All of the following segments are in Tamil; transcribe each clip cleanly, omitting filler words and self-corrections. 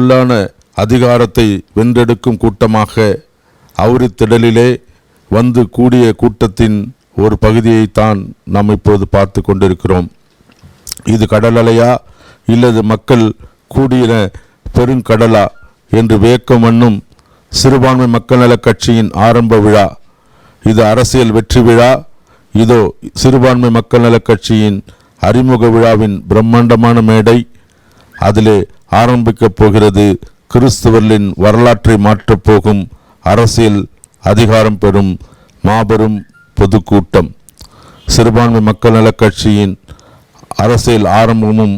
உள்ளான அதிகாரத்தை வென்றெடுக்கும் கூட்டமாக அவுரித்திடலிலே வந்து கூடிய கூட்டத்தின் ஒரு பகுதியைத்தான் நாம் இப்போது பார்த்து கொண்டிருக்கிறோம். இது கடலலையா இல்லது மக்கள் கூடிய பெருங்கடலா என்று வேக்கம் என்னும் சிறுபான்மை மக்கள் நல கட்சியின் ஆரம்ப விழா. இது அரசியல் வெற்றி விழா. இதோ சிறுபான்மை மக்கள் நல கட்சியின் அறிமுக விழாவின் பிரம்மாண்டமான மேடை. அதிலே ஆரம்பிக்கப் போகிறது கிறிஸ்தவர்களின் வரலாற்றை மாற்றப் போகும் அரசியல் அதிகாரம் பெறும் மாபெரும் பொதுக்கூட்டம். சிறுபான்மை மக்கள் நல கட்சியின் அரசியல் ஆரம்பமும்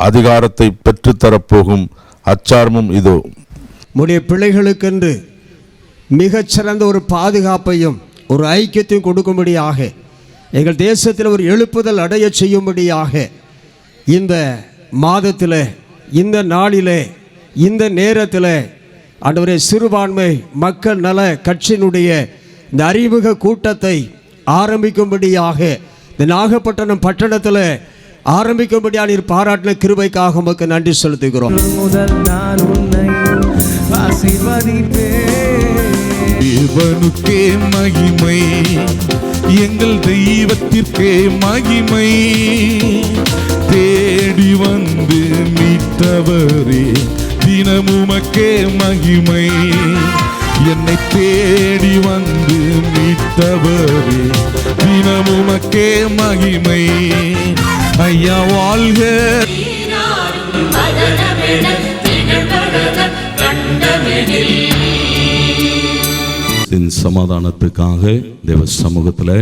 அதிகாரத்தை பெற்றுத்தரப்போகும் அச்சாரமும் இதோ. உடைய பிள்ளைகளுக்கென்று மிகச்சிறந்த ஒரு பாதுகாப்பையும் ஒரு ஐக்கியத்தையும் கொடுக்கும்படியாக, எங்கள் தேசத்தில் ஒரு எழுப்புதல் அடைய செய்யும்படியாக இந்த மாதத்தில், இந்த நாளில், இந்த நேரத்தில் ஆண்டவரே சிறுபான்மை மக்கள் நல கட்சியினுடைய இந்த அறிமுக கூட்டத்தை ஆரம்பிக்கும்படியாக இந்த நாகப்பட்டினம் பட்டணத்தில் ஆரம்பிக்கும்படியாக நீர் பாராட்டின கிருபைக்காக உமக்கு நன்றி செலுத்துகிறோம். முதல் நான் உன்னை ஆசீர்வதிப்பேன். தேவனுக்கே மகிமை, எங்கள் தெய்வத்திற்கே மகிமை. தேடி வந்து மீட்டவரே தினமுமக்கே மகிமை. என்னை தேடி வந்து மீட்டவரே தினமுமக்கே மகிமை. ஐயா வாழ்க. சமாதானத்துக்காக தேவ சமூகத்தில்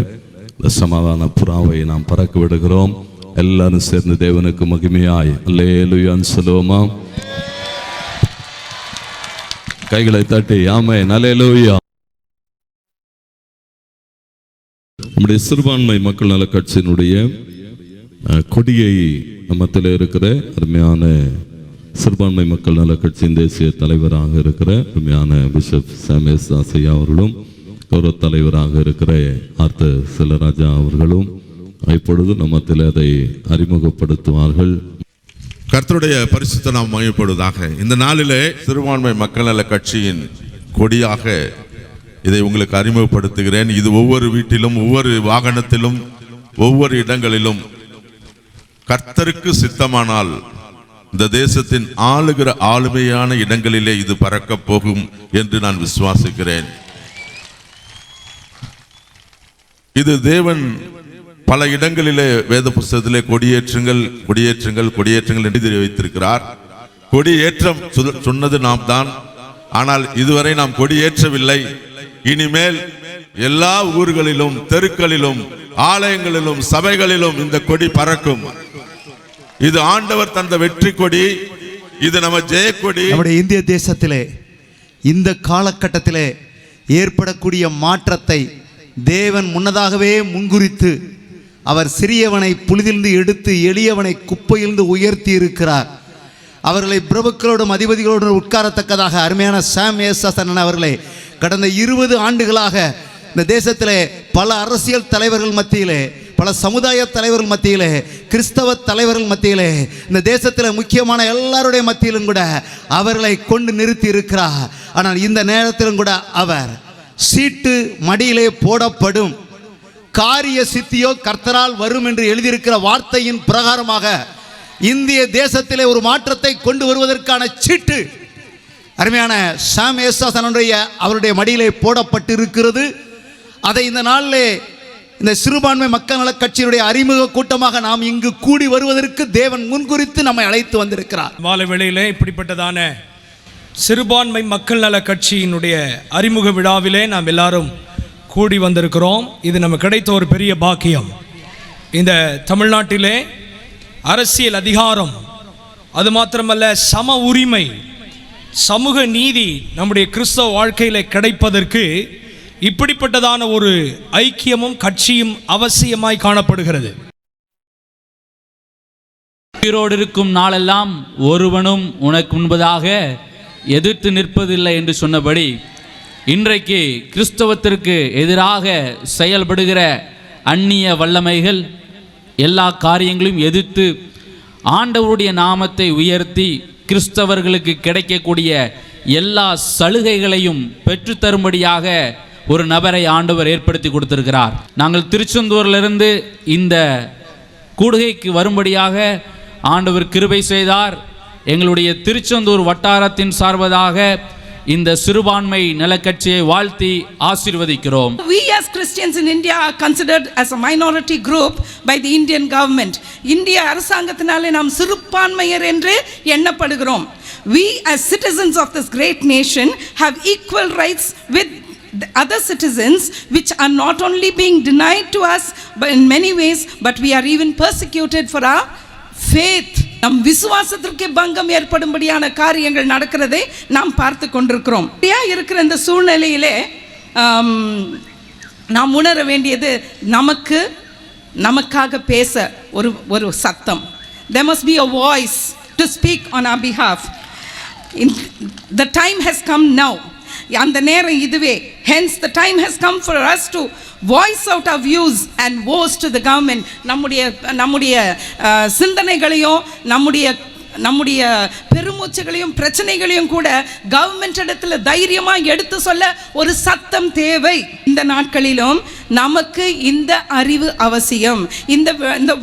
இந்த சமாதான புறாவை நாம் பறக்க விடுகிறோம். எல்லாரும் சேர்ந்து தேவனுக்கு மகிமையாய் அல்லேலூயான்னு சொல்லுவோமா? கைகளை தட்டி ஆமென் அல்லேலூயா. நம்முடைய சிறுபான்மை மக்கள் நல கட்சியினுடைய கொடியை மத்தியில் இருக்கிற அருமையான சிறுபான்மை மக்கள் நல கட்சியின் தேசிய தலைவராக இருக்கிற அருமையான பிஷப் சாமுவேல் ஐயா அவர்களும், கௌரவ தலைவராக இருக்கிற ஆர்த்தர் செல்லராஜா அவர்களும் இப்பொழுது நம்மத்தில் அதை அறிமுகப்படுத்துவார்கள். கர்த்தருடைய பரிசுத்த நாம் மகிமைப்படுவதாக. இந்த நாளிலே சிறுபான்மை மக்கள் நல கட்சியின் கொடியாக இதை உங்களுக்கு அறிமுகப்படுத்துகிறேன். இது ஒவ்வொரு வீட்டிலும், ஒவ்வொரு வாகனத்திலும், ஒவ்வொரு இடங்களிலும் கர்த்தருக்கு சித்தமானால் இந்த தேசத்தின் ஆளுகிற ஆளுமையான இடங்களிலே இது பறக்க போகும் என்று நான் விசுவாசிக்கிறேன். இது தேவன் பல இடங்களிலே வேத புஸ்தகத்திலே கொடியேற்றுங்கள் கொடியேற்றுங்கள் கொடியேற்றுங்கள் என்று வைத்திருக்கிறார். கொடியேற்றம் சொன்னது நாம் தான். ஆனால் இதுவரை நாம் கொடியேற்றவில்லை. இனிமேல் எல்லா ஊர்களிலும், தெருக்களிலும், ஆலயங்களிலும், சபைகளிலும் இந்த கொடி பறக்கும். இது ஆண்டவர் தந்த வெற்றி கொடி. இது நம்ம ஜெய கொடி. நம்முடைய இந்திய தேசத்திலே இந்த காலகட்டத்திலே ஏற்படக்கூடிய மாற்றத்தை தேவன் முன்னதாகவே முன்குறித்து அவர் சிறியவனை புலிதிலிருந்து எடுத்து எளியவனை குப்பையிலிருந்து உயர்த்தி இருக்கிறார். அவர்களை பிரபுக்களோடும் அதிபதிகளோடும் உட்காரத்தக்கதாக அருமையான சாம் ஏசாசன் அவர்களை கடந்த 20 ஆண்டுகளாக இந்த தேசத்திலே பல அரசியல் தலைவர்கள் மத்தியிலே, பல சமுதாய தலைவர்கள் மத்தியிலே, கிறிஸ்தவ தலைவர்கள் மத்தியிலே, இந்த தேசத்தில் முக்கியமான எல்லாருடைய மத்தியிலும் கூட அவர்களை கொண்டு நிறுத்தி இருக்கிறார். ஆனால் இந்த நேரத்திலும் கூட அவர் சீட்டு மடியிலே போடப்படும், காரிய சித்தியோ கர்த்தரால் வரும் என்று எழுதியிருக்கிற வார்த்தையின் பிரகாரமாக இந்திய தேசத்திலே ஒரு மாற்றத்தை கொண்டு வருவதற்கான சீட்டு அருமையான சாம் ஏசாசனுடைய அவருடைய மடியிலே போடப்பட்டு இருக்கிறது. அதை இந்த நாளிலே இந்த சிறுபான்மை மக்கள் நல கட்சியினுடைய அறிமுக கூட்டமாக நாம் இங்கு கூடி வருவதற்கு தேவன் முன்குறித்து நம்மை அழைத்து வந்திருக்கிறார். மாலை வேளையிலே இப்படிப்பட்டதான சிறுபான்மை மக்கள் நல கட்சியினுடைய அறிமுக விழாவிலே நாம் எல்லாரும் கூடி வந்திருக்கிறோம். இது நமக்கு கிடைத்த ஒரு பெரிய பாக்கியம். இந்த தமிழ்நாட்டிலே அரசியல் அதிகாரம், அது மாத்திரமல்ல சம உரிமை, சமூக நீதி நம்முடைய கிறிஸ்தவ வாழ்க்கையில கிடைப்பதற்கு இப்படிப்பட்டதான ஒரு ஐக்கியமும் கட்சியும் அவசியமாய் காணப்படுகிறது. உயிரோடு இருக்கும் நாளெல்லாம் ஒருவனும் உனக்கு முன்பதாக எதிர்த்து நிற்பதில்லை என்று சொன்னபடி, இன்றைக்கு கிறிஸ்தவத்திற்கு எதிராக செயல்படுகிற அந்நிய வல்லமைகள் எல்லா காரியங்களையும் எதிர்த்து ஆண்டவருடைய நாமத்தை உயர்த்தி கிறிஸ்தவர்களுக்கு கிடைக்கக்கூடிய எல்லா சலுகைகளையும் பெற்றுத்தரும்படியாக ஒரு நபரை ஆண்டவர் ஏற்படுத்தி கொடுத்திருக்கிறார். நாங்கள் திருச்செந்தூரிலிருந்து இந்த கூடுகைக்கு வரும்படியாக ஆண்டவர் கிருபை செய்தார். எங்களுடைய திருச்செந்தூர் வட்டாரத்தின் சார்பதாக இந்த சிறுபான்மை நலக்கட்சியை வாழ்த்தி ஆசீர்வதிக்கிறோம். We as Christians in India are considered as a minority group by the Indian government. இந்திய அரசாங்கத்தினாலே நாம் சிறுபான்மையர் என்று எண்ணப்படுகிறோம். We as citizens of this great nation have equal rights with the other citizens, which are not only being denied to us but in many ways, but we are even persecuted for our faith. நம் விசுவாசத்திற்கு பங்கம் ஏற்படும்படியான காரியங்கள் நடக்கிறதை நாம் பார்த்து கொண்டிருக்கிறோம். இருக்கிற இந்த சூழ்நிலையிலே நாம் உணர வேண்டியது நமக்காக பேச ஒரு சத்தம். There must be a voice to speak on our behalf. The time has come now. அந்த நேரம் இதுவே. Hence the time has come for us to voice out our views and voice to the government. நம்முடைய சிந்தனைகளையும் நம்முடைய பெருமூச்சுகளையும் பிரச்சனைகளையும் கூட கவர்மெண்ட் இடத்துல தைரியமாக எடுத்து சொல்ல ஒரு சத்தம் தேவை. இந்த நாட்களிலும் நமக்கு இந்த அறிவு அவசியம், இந்த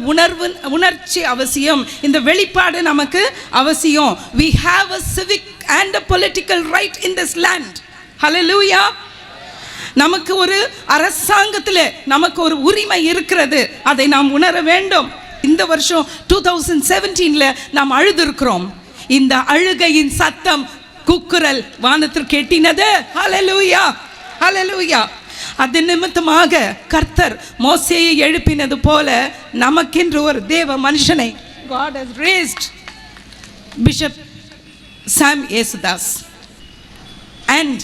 உணர்ச்சி அவசியம், இந்த வெளிப்பாடு நமக்கு அவசியம். We have a civic and a political right in this land. Hallelujah. நமக்கு ஒரு அரசாங்கத்தில் நமக்கு ஒரு உரிமை இருக்கிறது, அதை நாம் உணர வேண்டும். இந்த வருஷம் 2017 நாம் அழுதிருக்கிறோம். இந்த அழுகையின் சத்தம் கூக்குரல் வானத்திற்கு எட்டினது. ஹல்லேலூயா, ஹல்லேலூயா. அது நிமித்தமாக கர்த்தர் மோசேயை எழுப்பினது போல நமக்கென்று ஒரு தேவ மனுஷனை God has raised Bishop Sam Yesudas. And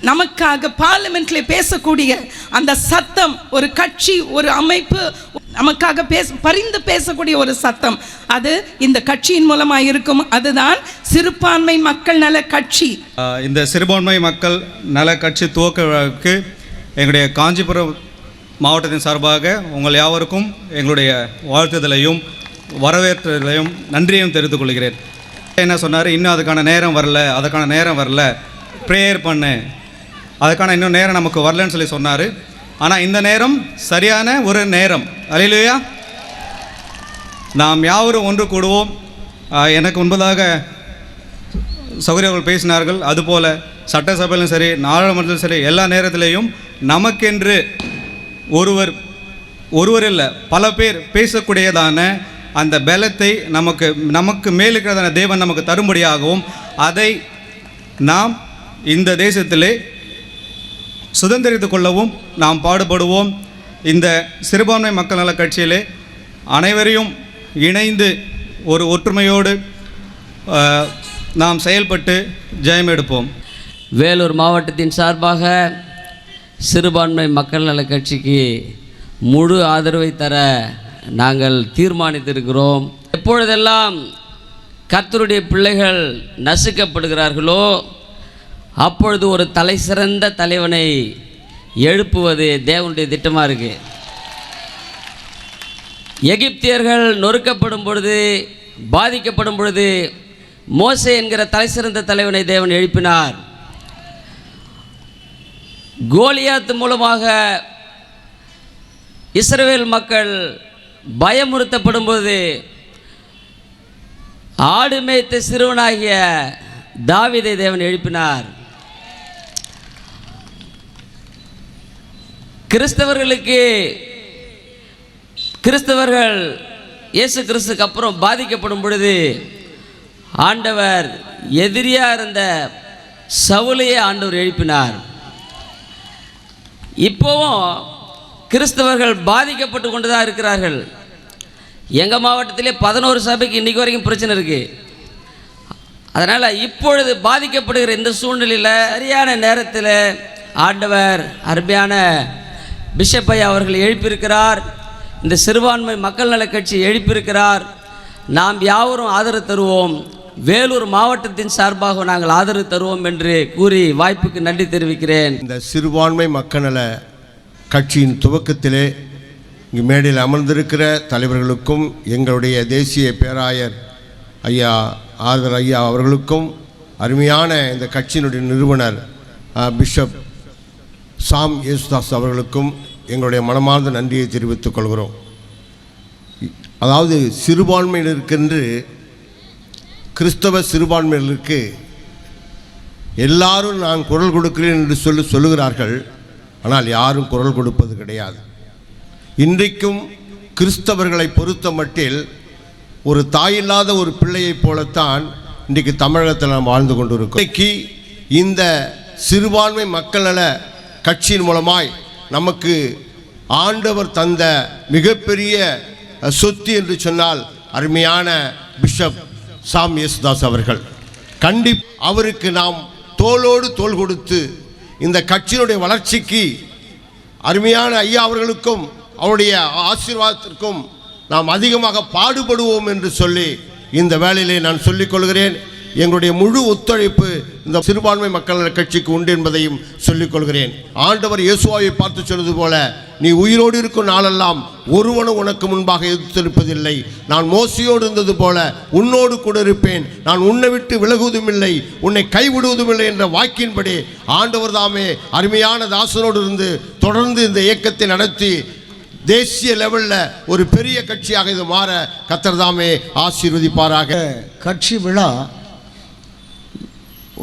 நமக்காக பார்லிமெண்ட்ல பேசக்கூடிய அந்த சத்தம், ஒரு கட்சி, ஒரு அமைப்பு நமக்காக பரிந்து பேசக்கூடிய ஒரு சத்தம், அது இந்த கட்சியின் மூலமாக இருக்கும். அதுதான் சிறுபான்மை மக்கள் நல கட்சி. இந்த சிறுபான்மை மக்கள் நல கட்சி துவக்க விழாவுக்கு எங்களுடைய காஞ்சிபுரம் மாவட்டத்தின் சார்பாக உங்கள் யாவருக்கும் எங்களுடைய வாழ்த்துதலையும் வரவேற்பதையும் நன்றியையும் தெரிவித்துக் கொள்கிறேன். என்ன சொன்னார், இன்னும் அதுக்கான நேரம் வரல, ப்ரேயர் பண்ணு, அதுக்கான இன்னும் நேரம் நமக்கு வரலன்னு சொல்லி சொன்னார். ஆனால் இந்த நேரம் சரியான ஒரு நேரம். அல்லேலூயா. நாம் யாவரும் ஒன்று கூடுவோம். எனக்கு முன்பதாக சகோதரர்கள் பேசினார்கள், அதுபோல் சட்டசபையிலும் சரி, நாடாளுமன்றத்திலும் சரி, எல்லா நேரத்திலேயும் நமக்கென்று ஒருவர் இல்லை, பல பேர் பேசக்கூடியதான அந்த பலத்தை நமக்கு மேலிருக்கிறதான தேவன் நமக்கு தரும்படியாகவும் அதை நாம் இந்த தேசத்திலே சுதந்திரித்து கொள்ளவும் நாம் பாடுபடுவோம். இந்த சிறுபான்மை மக்கள் நல கட்சியிலே அனைவரையும் இணைந்து ஒரு ஒற்றுமையோடு நாம் செயல்பட்டு ஜெயம் எடுப்போம். வேலூர் மாவட்டத்தின் சார்பாக சிறுபான்மை மக்கள் நல கட்சிக்கு முழு ஆதரவை தர நாங்கள் தீர்மானித்திருக்கிறோம். எப்பொழுதெல்லாம் கர்த்தருடைய பிள்ளைகள் நசுக்கப்படுகிறார்களோ அப்பொழுது ஒரு தலை சிறந்த தலைவனை எழுப்புவது தேவனுடைய திட்டமாக இருக்குது. எகிப்தியர்கள் நொறுக்கப்படும் பொழுது, பாதிக்கப்படும் பொழுது மோசே என்கிற தலை சிறந்த தலைவனை தேவன் எழுப்பினார். கோலியாத் மூலமாக இஸ்ரவேல் மக்கள் பயமுறுத்தப்படும் போது ஆடு மேய்த்த சிறுவனாகிய தாவீதை தேவன் எழுப்பினார். கிறிஸ்தவர்கள் இயேசு கிறிஸ்துக்கு அப்புறம் பாதிக்கப்படும் பொழுது ஆண்டவர் எதிரியாக இருந்த சவுலையே ஆண்டவர் எழுப்பினார். இப்போவும் கிறிஸ்தவர்கள் பாதிக்கப்பட்டு கொண்டு தான் இருக்கிறார்கள். எங்கள் மாவட்டத்திலே 11 சபைக்கு இன்றைக்கு வரைக்கும் பிரச்சனை இருக்குது. அதனால் இப்பொழுது பாதிக்கப்படுகிற இந்த சூழ்நிலையில் சரியான நேரத்தில் ஆண்டவர் அருமையான பிஷப் ஐயா அவர்கள் எழுப்பியிருக்கிறார். இந்த சிறுபான்மை மக்கள் நல கட்சி எழுப்பியிருக்கிறார். நாம் யாவரும் ஆதரவு தருவோம். வேலூர் மாவட்டத்தின் சார்பாக நாங்கள் ஆதரவு தருவோம் என்று கூறி வாய்ப்புக்கு நன்றி தெரிவிக்கிறேன். இந்த சிறுபான்மை மக்கள் நல கட்சியின் துவக்கத்திலே இங்கு மேடையில் அமர்ந்திருக்கிற தலைவர்களுக்கும் எங்களுடைய தேசிய பேராயர் ஐயா ஆறுதல் ஐயா அவர்களுக்கும் அருமையான இந்த கட்சியினுடைய நிறுவனர் பிஷப் சாம் யேசுதாஸ் அவர்களுக்கும் எங்களுடைய மனமார்ந்த நன்றியை தெரிவித்துக் கொள்கிறோம். அதாவது சிறுபான்மையினருக்கென்று கிறிஸ்தவ சிறுபான்மையினருக்கு எல்லாரும் நான் குரல் கொடுக்கிறேன் என்று சொல்லுகிறார்கள். ஆனால் யாரும் குரல் கொடுப்பது கிடையாது. இன்றைக்கும் கிறிஸ்தவர்களை பொறுத்த மட்டில் ஒரு தாயில்லாத ஒரு பிள்ளையைப் போலத்தான் இன்றைக்கு தமிழகத்தில் நாம் வாழ்ந்து கொண்டிருக்கோம். இன்றைக்கு இந்த சிறுபான்மை மக்கள் நல கட்சியின் மூலமாய் நமக்கு ஆண்டவர் தந்த மிகப்பெரிய சொத்து என்று சொன்னால் அருமையான பிஷப் சாம் யேசுதாஸ் அவர்கள். அவருக்கு நாம் தோளோடு தோள் கொடுத்து இந்த கட்சியினுடைய வளர்ச்சிக்கு அருமையான ஐயா அவர்களுக்கும் அவருடைய ஆசீர்வாதத்திற்கும் நாம் அதிகமாக பாடுபடுவோம் என்று சொல்லி இந்த வேளையிலே நான் சொல்லிக் கொள்கிறேன். எங்களுடைய முழு ஒத்துழைப்பு இந்த சிறுபான்மை மக்கள் கட்சிக்கு உண்டு என்பதையும் சொல்லிக் கொள்கிறேன். ஆண்டவர் இயேசுவை பார்த்து சொன்னது போல, நீ உயிரோடு இருக்கும் நாளெல்லாம் ஒருவனும் உனக்கு முன்பாக எதிர்த்திருப்பதில்லை. நான் மோசையோடு இருந்தது போல உன்னோடு கூட இருப்பேன். நான் உன்னை விட்டு விலகுவதும் இல்லை, உன்னை கைவிடுவதும் இல்லை என்ற வாக்கின்படி ஆண்டவர் தாமே அருமையான தாசனோடு இருந்து தொடர்ந்து இந்த இயக்கத்தை நடத்தி தேசிய லெவலில் ஒரு பெரிய கட்சியாக இது மாற கர்த்தர் தாமே ஆசீர்வதிப்பாராக. கட்சி விழா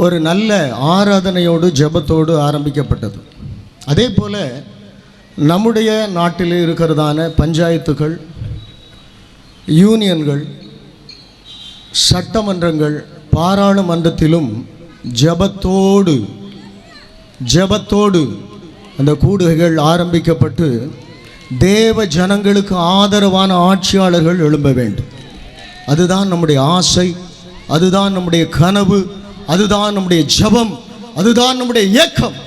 ஒரு நல்ல ஆராதனையோடு ஜெபத்தோடு ஆரம்பிக்கப்பட்டது. அதே போல் நம்முடைய நாட்டில் இருக்கிறதான பஞ்சாயத்துகள், யூனியன்கள், சட்டமன்றங்கள், பாராளுமன்றத்திலும் ஜெபத்தோடு அந்த கூடுகைகள் ஆரம்பிக்கப்பட்டு தேவ ஜனங்களுக்கு ஆதரவான ஆட்சியாளர்கள் எழும்ப வேண்டும். அதுதான் நம்முடைய ஆசை, அதுதான் நம்முடைய கனவு, அதுதான் நம்முடைய ஜெபம், அதுதான் நம்முடைய இயக்கம்.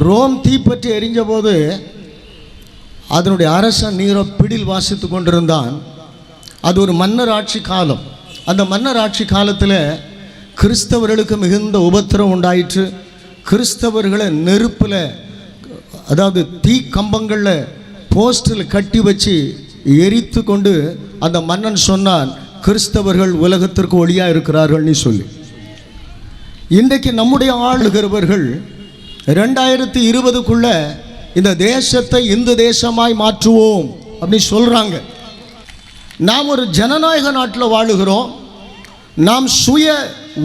ரோம் தீப்பற்றி எரிஞ்ச போது அதனுடைய அரசன் நீரோ பிடில் வாசித்து கொண்டிருந்தான். அது ஒரு மன்னர் ஆட்சி காலம். அந்த மன்னர் ஆட்சி காலத்தில் கிறிஸ்தவர்களுக்கு மிகுந்த உபத்திரம் உண்டாயிற்று. கிறிஸ்தவர்களை நெருப்பில், அதாவது தீ கம்பங்களில் போஸ்டில் கட்டி வச்சு எரித்து கொண்டு அந்த மன்னன் சொன்னான், கிறிஸ்தவர்கள் உலகத்திற்கு ஒளியாக இருக்கிறார்கள்னு சொல்லி. இன்றைக்கு நம்முடைய ஆளுகிறவர்கள் 2020க்குள்ள இந்த தேசத்தை இந்து தேசமாய் மாற்றுவோம் அப்படின்னு சொல்கிறாங்க. நாம் ஒரு ஜனநாயக நாட்டில் வாழுகிறோம். நாம் சுய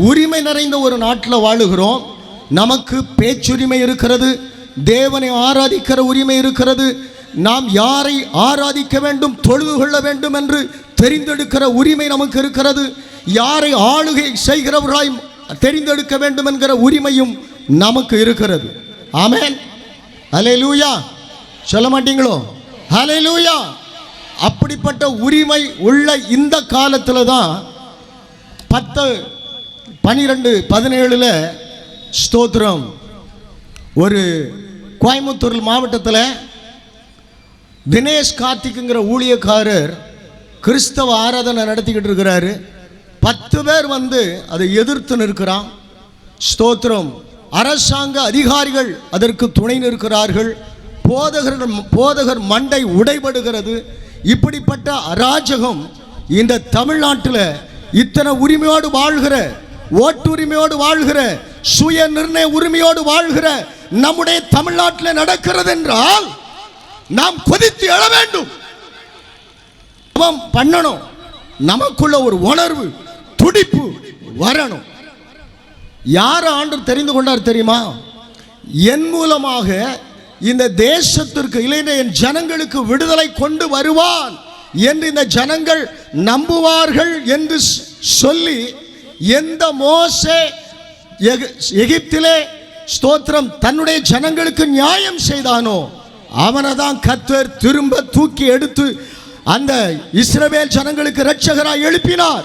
உரிமை நிறைந்த ஒரு நாட்டில் வாழுகிறோம். நமக்கு பேச்சுரிமை இருக்கிறது, தேவனை ஆராதிக்கிற உரிமை இருக்கிறது. நாம் யாரை ஆராதிக்க வேண்டும், தொழுது கொள்ள வேண்டும் என்று தெரிந்தெடுக்கிற உரிமை நமக்கு இருக்கிறது. யாரை ஆளுகை செய்கிறவராய் தெரிந்தெடுக்க வேண்டும் என்கிற உரிமையும் நமக்கு இருக்கிறது. ஆமென், ஹல்லேலூயா. சொல்ல மாட்டீங்களோ? ஹல்லேலூயா. அப்படிப்பட்ட உரிமை உள்ள இந்த காலத்தில் தான் 10, 12, 17 ஸ்தோத்திரம் ஒரு கோயம்புத்தூர் மாவட்டத்தில் தினேஷ் கார்த்திக்குங்கிற ஊழியக்காரர் கிறிஸ்தவ ஆராதனை நடத்திக்கிட்டு இருக்கிறாரு. 10 பேர் வந்து அதை எதிர்த்து நிற்கிறான். ஸ்தோத்திரம். அரசாங்க அதிகாரிகள் அதற்கு துணை நிற்கிறார்கள். போதகர் மண்டை உடைபடுகிறது. இப்படிப்பட்ட அராஜகம் இந்த தமிழ்நாட்டில் இத்தனை உரிமையோடு வாழ்கிற, ஓட்டுரிமையோடு வாழ்கிற, சுய நிர்ணய உரிமையோடு வாழ்கிற நம்முடைய தமிழ்நாட்டில் நடக்கிறது என்றால் நாம் கொதித்து எழ வேண்டும், பண்ணணும். நமக்குள்ள ஒரு உணர்வு, துடிப்பு வரணும். யார் ஆண்டவர் தெரிந்து கொண்டார் தெரியுமா? என் மூலமாக இந்த தேசத்திற்கு, இல்லைன்னா என் ஜனங்களுக்கு விடுதலை கொண்டு வருவான் என்று இந்த ஜனங்கள் நம்புவார்கள் என்று சொல்லி எந்த மோசே எகிப்திலே ஸ்தோத்திரம் தன்னுடைய ஜனங்களுக்கு நியாயம் செய்தானோ அவனை தான் கர்த்தர் திரும்ப தூக்கி எடுத்து அந்த இஸ்ரவேல் ஜனங்களுக்கு இரட்சகராய் எழுப்பினார்.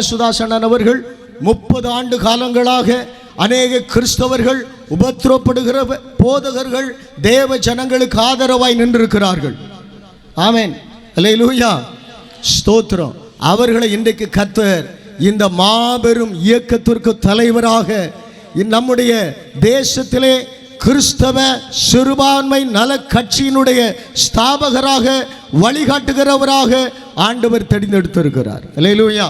சுதாசனன் அவர்கள் 30 ஆண்டு காலங்களாக அநேக கிறிஸ்தவர்கள் உபத்திரப்படுகிற போதகர்கள் தேவ ஜனங்களுக்கு ஆதரவாய் நின்றிருக்கிறார்கள். ஆமென், அல்லேலூயா, ஸ்தோத்திரம். அவர்களை இன்றைக்கு கர்த்தர் இந்த மாபெரும் இயக்கத்திற்கு தலைவராக நம்முடைய தேசத்திலே கிறிஸ்தவ சிறுபான்மை நல கட்சியினுடைய ஸ்தாபகராக, வழிகாட்டுகிறவராக, ஆண்டவர் தெரிந்தெடுத்திருக்கிறார். அல்லேலூயா.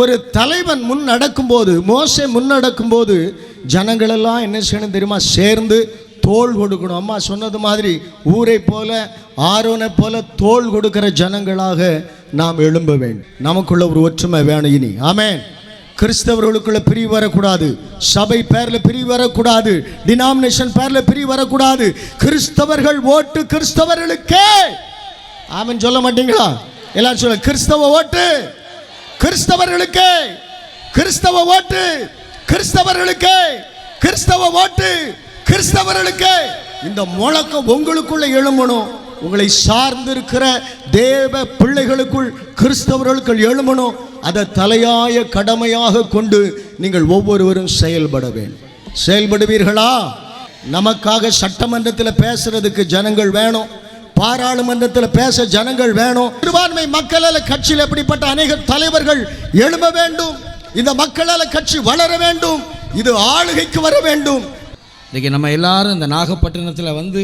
ஒரு தலைவன் முன் நடக்கும்போது, மோசே முன் நடக்கும்போது ஜனங்களெல்லாம் என்ன செய்யணும் தெரியுமா? சேர்ந்து தோள் கொடுக்கணும். அம்மா சொன்னது மாதிரி ஊரை போல ஆரோனை போல தோள் கொடுக்கிற ஜனங்களாக நாம் எழும்ப வேண்டும். நமக்குள்ள ஒரு ஒற்றுமை வேணும் இனி. ஆமென். கிறிஸ்தவர்களுக்குள்ள பிரிவு வரக்கூடாது. சபை பேர்ல பிரிவு வரக்கூடாது. டினாமினேஷன் பேர்ல பிரிவு வரக்கூடாது. கிறிஸ்தவர்கள் ஓட்டு கிறிஸ்தவர்களுக்கே. ஆமென் சொல்ல மாட்டீங்களா? எல்லாரும் சொல்ல, கிறிஸ்தவ ஓட்டு கிறிஸ்தவர்களுக்கே, கிறிஸ்தவ ஓட்டு கிறிஸ்தவர்களுக்கே, கிறிஸ்தவ ஓட்டு கிறிஸ்தவர்களுக்கே. இந்த முழக்கம் உங்களுக்குள்ள எழும்பணும். உங்களை சார்ந்திருக்கிற தேவ பிள்ளைகளுக்குள் கிறிஸ்தவர்களுக்குள் எழும்பணும். அதை தலையாய கடமையாக கொண்டு நீங்கள் ஒவ்வொருவரும் செயல்பட வேண்டும். செயல்படுவீர்களா? நமக்காக சட்டமன்றத்தில் பேசுறதுக்கு ஜனங்கள் வேணும். பாராளுமன்றத்தில் பேச ஜனங்கள் வேணும். சிறுபான்மை மக்களால் கட்சியில் எப்படிப்பட்ட அநேக தலைவர்கள் எழும்ப வேண்டும். இந்த மக்களால் கட்சி வளர வேண்டும். இது ஆளுகைக்கு வர வேண்டும். இன்றைக்கி நம்ம எல்லாரும் இந்த நாகப்பட்டினத்தில் வந்து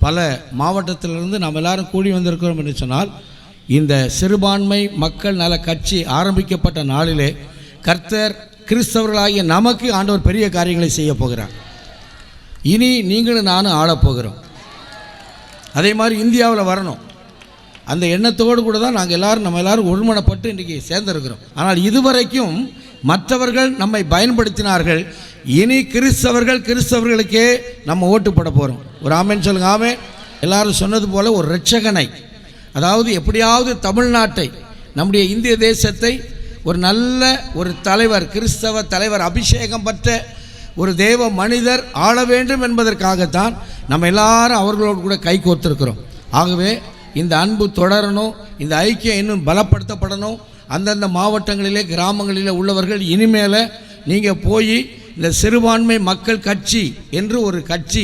பல மாவட்டத்திலிருந்து நம்ம எல்லாரும் கூடி வந்திருக்கிறோம் என்று சொன்னால், இந்த சிறுபான்மை மக்கள் நல கட்சி ஆரம்பிக்கப்பட்ட நாளிலே கர்த்தர் கிறிஸ்தவர்களாகிய நமக்கு ஆண்டவர் பெரிய காரியங்களை செய்ய போகிறார். இனி நீங்களும் நானும் ஆளப்போகிறோம். அதே மாதிரி இந்தியாவில் வரணும். அந்த எண்ணத்தோடு கூட தான் நாங்கள் நம்ம எல்லாரும் ஒருமனப்பட்டு இன்றைக்கி சேர்ந்திருக்கிறோம். ஆனால் இதுவரைக்கும் மற்றவர்கள் நம்மை பயன்படுத்தினார்கள். இனி கிறிஸ்தவர்களுக்கே நம்ம ஓட்டு போட போகிறோம். ஒரு ஆமேன் சொல்லுங்க. ஆமேன். எல்லாரும் சொன்னது போல் ஒரு இரட்சகனை, அதாவது எப்படியாவது தமிழ்நாட்டை, நம்முடைய இந்திய தேசத்தை ஒரு நல்ல ஒரு தலைவர், கிறிஸ்தவ தலைவர், அபிஷேகம் பெற்ற ஒரு தேவ மனிதர் ஆள வேண்டும் என்பதற்காகத்தான் நம்ம எல்லாரும் அவர்களோடு கூட கை கோர்த்திருக்கிறோம். ஆகவே இந்த அன்பு தொடரணும். இந்த ஐக்கியம் இன்னும் பலப்படுத்தப்படணும். அந்தந்த மாவட்டங்களிலே கிராமங்களிலே உள்ளவர்கள் இனிமேல் நீங்கள் போய் இந்த சிறுபான்மை மக்கள் கட்சி என்று ஒரு கட்சி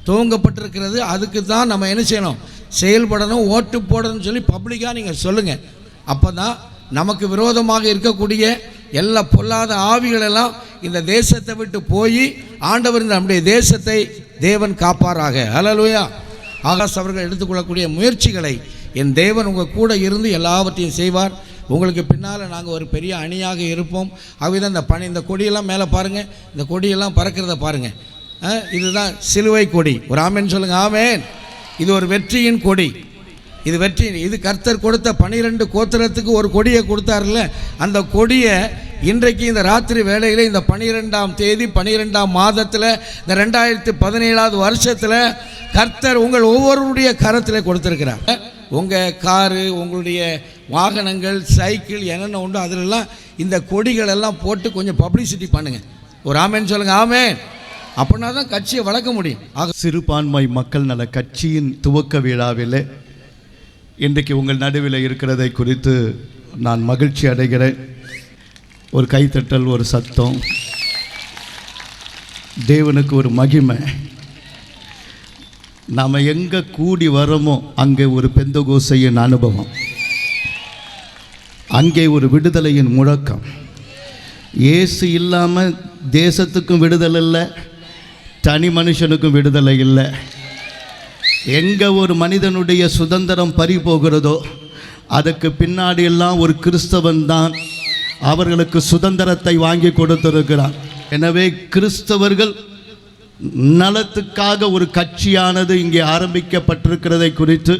துவங்கப்பட்டிருக்கிறது, அதுக்கு தான் நம்ம என்ன செய்யணும்? செயல்படணும், ஓட்டு போடணும்னு சொல்லி பப்ளிக்காக நீங்கள் சொல்லுங்கள். அப்போ தான் நமக்கு விரோதமாக இருக்கக்கூடிய எல்லா பொல்லாத ஆவிகளெல்லாம் இந்த தேசத்தை விட்டு போய் ஆண்டவர் நம்முடைய தேசத்தை தேவன் காப்பாராக. ஹல்லேலூயா. ஆகாஷ் அவர்கள் எடுத்துக்கொள்ளக்கூடிய முயற்சிகளை என் தேவன் உங்கள் கூட இருந்து எல்லாவற்றையும் செய்வார். உங்களுக்கு பின்னால் நாங்கள் ஒரு பெரிய அணியாக இருப்போம். ஆகவே தான் இந்த கொடியெல்லாம் மேலே பாருங்கள், இந்த கொடியெல்லாம் பறக்கிறத பாருங்கள். இதுதான் சிலுவை கொடி. ஒரு ஆமேன் சொல்லுங்கள். ஆமேன். இது ஒரு வெற்றியின் கொடி. இது வெற்றி. இது கர்த்தர் கொடுத்த 12 கோத்திரத்துக்கு ஒரு கொடியை கொடுத்தார்ல, அந்த கொடியை இன்றைக்கு இந்த ராத்திரி வேளையில் இந்த 12ஆம் தேதி 12ஆம் மாதத்தில் இந்த 2017 வருஷத்தில் கர்த்தர் உங்கள் ஒவ்வொருடைய கரத்தில் கொடுத்துருக்கிறார். உங்கள் காரு, உங்களுடைய வாகனங்கள், சைக்கிள் என்னென்ன உண்டோ அதிலெல்லாம் இந்த கொடிகள் எல்லாம் போட்டு கொஞ்சம் பப்ளிசிட்டி பண்ணுங்கள். ஒரு ஆமேன்னு சொல்லுங்கள். ஆமேன். அப்படின்னா தான் கட்சியை வளர்க்க முடியும். சிறுபான்மை மக்கள் நல கட்சியின் துவக்க விழாவில் இன்றைக்கு உங்கள் நடுவில் இருக்கிறதை குறித்து நான் மகிழ்ச்சி அடைகிறேன். ஒரு கைத்தட்டல், ஒரு சத்தம், தேவனுக்கு ஒரு மகிமை. நாம் எங்கே கூடி வரோமோ அங்கே ஒரு பெந்தகோசையின் அனுபவம், அங்கே ஒரு விடுதலையின் முழக்கம். இயேசு இல்லாமல் தேசத்துக்கும் விடுதலை இல்லை, தனி மனுஷனுக்கும் விடுதலை இல்லை. எங்கே ஒரு மனிதனுடைய சுதந்திரம் பறி போகிறதோ அதுக்கு பின்னாடி எல்லாம் ஒரு கிறிஸ்தவன் தான் அவர்களுக்கு சுதந்திரத்தை வாங்கி கொடுத்திருக்கிறார். எனவே கிறிஸ்தவர்கள் நலத்துக்காக ஒரு கட்சியானது இங்கே ஆரம்பிக்கப்பட்டிருக்கிறதை குறித்து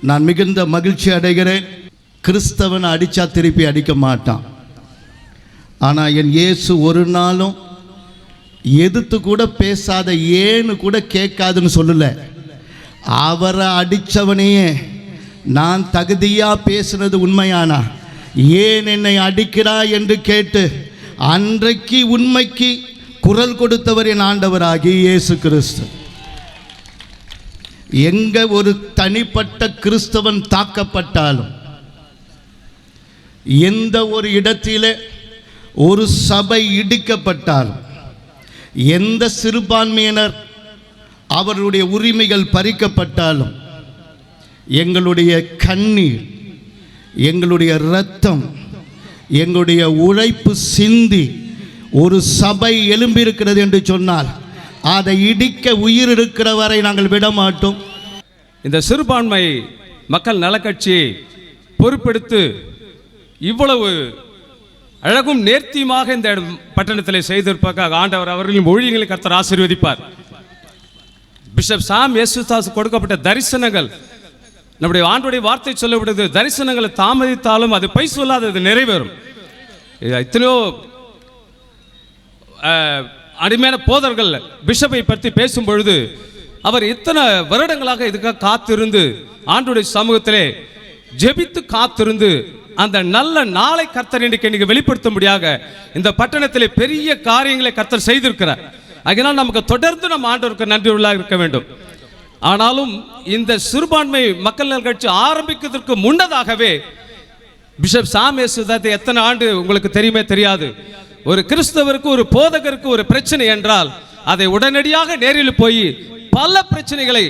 நான் மிகுந்த மகிழ்ச்சி அடைகிறேன். கிறிஸ்தவன் அடித்தா திருப்பி அடிக்க மாட்டான். ஆனால் என் இயேசு ஒரு நாளும் எதிர்த்து கூட பேசாத, ஏன்னு கூட கேட்காதுன்னு சொல்லலை. அவரை அடித்தவனையே நான் தகுதியாக பேசுனது உண்மையானா, ஏன் என்னை அடிக்கிறாய் என்று கேட்டு அன்றைக்கு உண்மைக்கு குரல் கொடுத்தவர் என் ஆண்டவராகிய இயேசு கிறிஸ்து. எங்க ஒரு தனிப்பட்ட கிறிஸ்தவன் தாக்கப்பட்டாலும், எந்த ஒரு இடத்திலே ஒரு சபை இடிக்கப்பட்டாலும், எந்த சிறுபான்மையினர் அவருடைய உரிமைகள் பறிக்கப்பட்டாலும், எங்களுடைய கண்ணீர், எங்களுடைய இரத்தம், எங்களுடைய உழைப்பு சிந்தி ஒரு சபை எழும்பியிருக்கிறது என்று சொன்னால் அதை இடிக்க உயிர் இருக்கிற வரை நாங்கள் விட மாட்டோம். இந்த சிறுபான்மை மக்கள் நலக்கட்சி பொறுப்பெடுத்து இவ்வளவு அழகும் நேர்த்தியுமாக இந்த பட்டணத்தில் செய்திருப்பதற்காக ஆண்டவர் அவர்களின் ஊழியங்களை கர்த்தர் ஆசீர்வதிப்பார். பிஷப் சாம் யேசுதாஸ் கொடுக்கப்பட்ட தரிசனங்கள், நம்முடைய ஆண்டுடைய வார்த்தை சொல்லப்படுது, தரிசனங்களை தாமதித்தாலும் அது பொய் சொல்லாது, அது நிறைவேறும். எத்தனையோ அடிமையான போதர்கள் பிஷப்பை பற்றி பேசும் பொழுது அவர் இத்தனை வருடங்களாக இதுக்காக காத்திருந்து ஆண்டுடைய சமூகத்திலே ஜெபித்து காத்திருந்து அந்த நல்ல நாளை கர்த்தர் இன்னைக்கு வெளிப்படுத்தும்படியாக இந்த பட்டணத்திலே பெரிய காரியங்களை கர்த்தர் செய்திருக்கிறார். அதனால் நமக்கு தொடர்ந்து நம்ம ஆண்டவருக்கு நன்றி உள்ளாக இருக்க வேண்டும். ஆனாலும் இந்த சிறுபான்மை மக்கள் நல கட்சி ஆரம்பிக்கிறதுக்கு முன்னதாகவே பிஷப் சாம் யேசுதாஸ் எத்தனை ஆண்டு உங்களுக்கு தெரியுமே தெரியாது, ஒரு கிறிஸ்தவருக்கு ஒரு போதகருக்கு ஒரு பிரச்சனை என்றால் அதை உடனடியாக நேரில் போய் பல பிரச்சனைகளை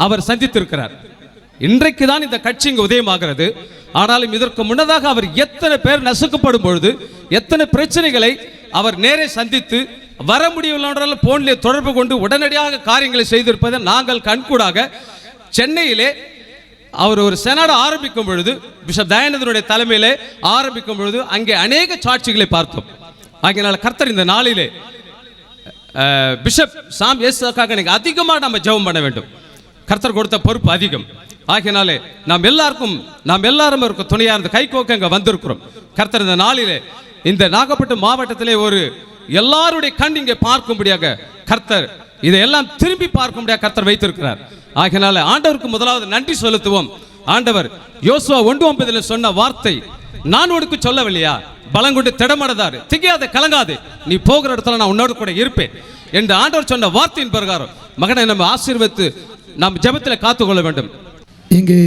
அவர் சந்தித்திருக்கிறார். இன்றைக்கு தான் இந்த கட்சி இங்கு உதயமாகிறது. ஆனாலும் இதற்கு முன்னதாக அவர் எத்தனை பேர் நசுக்கப்படும் பொழுது எத்தனை பிரச்சனைகளை அவர் நேரே சந்தித்து வர முடியவில்லை போனிலே தொடர்பு கொண்டு உடனடியாக காரியங்களை செய்திருப்பதை நாங்கள் கண்கூடாக சென்னையிலே அவர் ஒரு செனாடு ஆரம்பிக்கும் பொழுது, பிஷப் தயானந்தனுடைய தலைமையிலே ஆரம்பிக்கும் பொழுது அங்கே அநேக சாட்சிகளை பார்த்தோம். ஆகையினால் கர்த்தர் இந்த நாளிலே பிஷப் சாம் யேசுக்காக எனக்கு அதிகமாக நம்ம ஜெபம் பண்ண வேண்டும். கர்த்தர் கொடுத்த பொறுப்பு அதிகம். ஆகையினாலே நாம் எல்லாரும் இருக்க துணையாக இருந்து கைகோக்க இங்கே வந்திருக்கிறோம். கர்த்தர் இந்த நாளிலே இந்த நாகப்பட்டினம் மாவட்டத்திலே ஒரு எல்லாருடைய கண் இங்கே பார்க்கும்படியாக கர்த்தர் இதையெல்லாம் திரும்பி பார்க்கும்படியாக கர்த்தர் வைத்திருக்கிறார். ஆகையினால ஆண்டவருக்கு முதலாவது நன்றி செலுத்துவோம். ஆண்டவர் யோசுவா 1:9 சொன்ன வார்த்தை, நான் உனக்கு சொல்லவில்லையா, பலங்கொண்டு திடமடதாரு, திகையாத கலங்காது, நீ போகிற இடத்துல நான் உன்னோடு கூட இருப்பேன் என்று ஆண்டவர் சொன்ன வார்த்தையின் பிரகாரம் மகனை நம்ம ஆசீர்வதித்து நாம் ஜெபத்தில் காத்துக்கொள்ள வேண்டும். இங்கே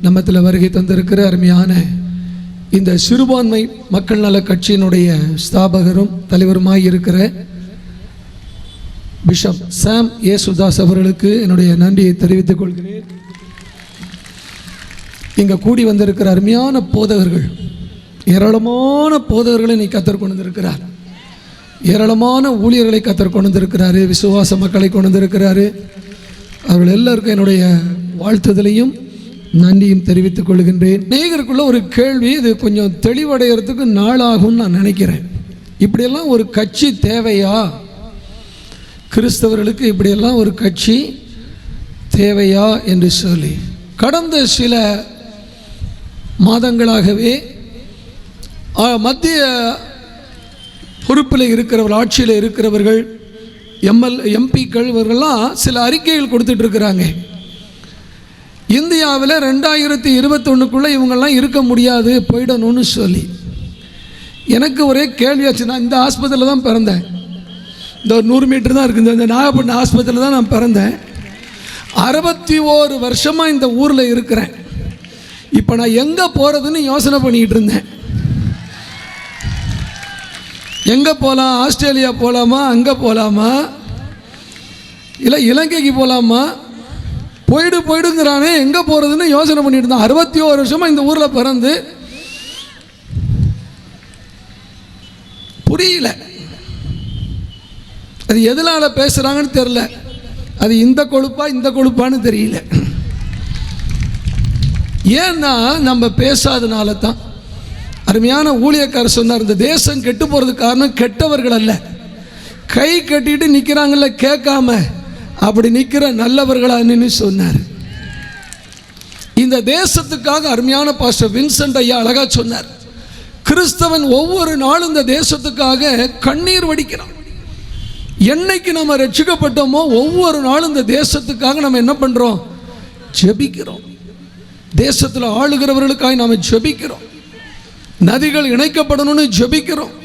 நம்மத்தில் வருகை தந்திருக்கிற அருமையான இந்த சிறுபான்மை மக்கள் நல கட்சியினுடைய ஸ்தாபகரும் தலைவருமாய் இருக்கிற பிஷப் சாம் யேசுதாஸ் அவர்களுக்கு என்னுடைய நன்றியை தெரிவித்துக் கொள்கிறேன். இங்கே கூடி வந்திருக்கிற அருமையான போதகர்கள், ஏராளமான போதகர்களை நீ கத்தர் கொண்டு வந்திருக்கிறார். ஏராளமான ஊழியர்களை கத்தர் கொண்டு வந்திருக்கிறாரு. விசுவாச மக்களை கொண்டு வந்திருக்கிறாரு. அவர்கள் எல்லாருக்கும் என்னுடைய வாழ்த்துதலையும் நன்றியும் தெரிவித்துக் கொள்கின்றேன். நேயருக்குள்ள ஒரு கேள்வி, இது கொஞ்சம் தெளிவடைகிறதுக்கு நாளாகும்னு நான் நினைக்கிறேன். இப்படியெல்லாம் ஒரு கட்சி தேவையா? கிறிஸ்தவர்களுக்கு இப்படியெல்லாம் ஒரு கட்சி தேவையா என்று சொல்லி கடந்த சில மாதங்களாகவே மத்திய பொறுப்பில் இருக்கிறவர்கள், ஆட்சியில் இருக்கிறவர்கள், எம்பிக்கள் இவர்கள்லாம் சில அறிக்கைகள் கொடுத்துட்டு இருக்கிறாங்க. இந்தியாவில் 2021 இவங்கெல்லாம் இருக்க முடியாது, போயிடணும்னு சொல்லி. எனக்கு ஒரே கேள்வியாச்சு. நான் இந்த ஆஸ்பத்திரியில் தான் பிறந்தேன். இந்த ஒரு 100 மீட்டர் தான் இருக்குது. இந்த நாகப்பட்டினம் ஆஸ்பத்திரியில் தான் நான் பிறந்தேன். 61 வருஷமாக இந்த ஊரில் இருக்கிறேன். இப்போ நான் எங்கே போகிறதுன்னு யோசனை பண்ணிக்கிட்டு இருந்தேன். எங்கே போகலாம்? ஆஸ்திரேலியா போகலாமா, அங்கே போகலாமா, இல்லை இலங்கைக்கு போகலாமா? போயிடுங்கிறானே, எங்கே போகிறதுன்னு யோசனை பண்ணிட்டு இருந்தேன். 61 வருஷமாக இந்த ஊரில் பிறந்து புரியல. அது எதனால் பேசுகிறாங்கன்னு தெரில. அது இந்த கொழுப்பான்னு தெரியல. ஏன்னா நம்ம பேசாதனால தான். அருமையான ஊழியக்காரர் சொன்னார், இந்த தேசம் கெட்டு போகிறதுக்கு காரணம் கெட்டவர்கள் அல்ல, கை கட்டிட்டு நிற்கிறாங்கல்ல கேட்காம அப்படி நிற்கிற நல்லவர்களான்னு சொன்னார். இந்த தேசத்துக்காக அருமையான பாஸ்டர் வின்சென்ட் ஐயா அழகா சொன்னார், கிறிஸ்தவன் ஒவ்வொரு நாளும் இந்த தேசத்துக்காக கண்ணீர் வடிக்கிறான். என்னைக்கு நம்ம ரட்சிக்கப்பட்டோமோ ஒவ்வொரு நாளும் இந்த தேசத்துக்காக நம்ம என்ன பண்ணுறோம்? ஜெபிக்கிறோம். தேசத்தில் ஆளுகிறவர்களுக்காக நாம் ஜெபிக்கிறோம். நதிகள் இணைக்கப்படணும்னு ஜெபிக்கிறோம்.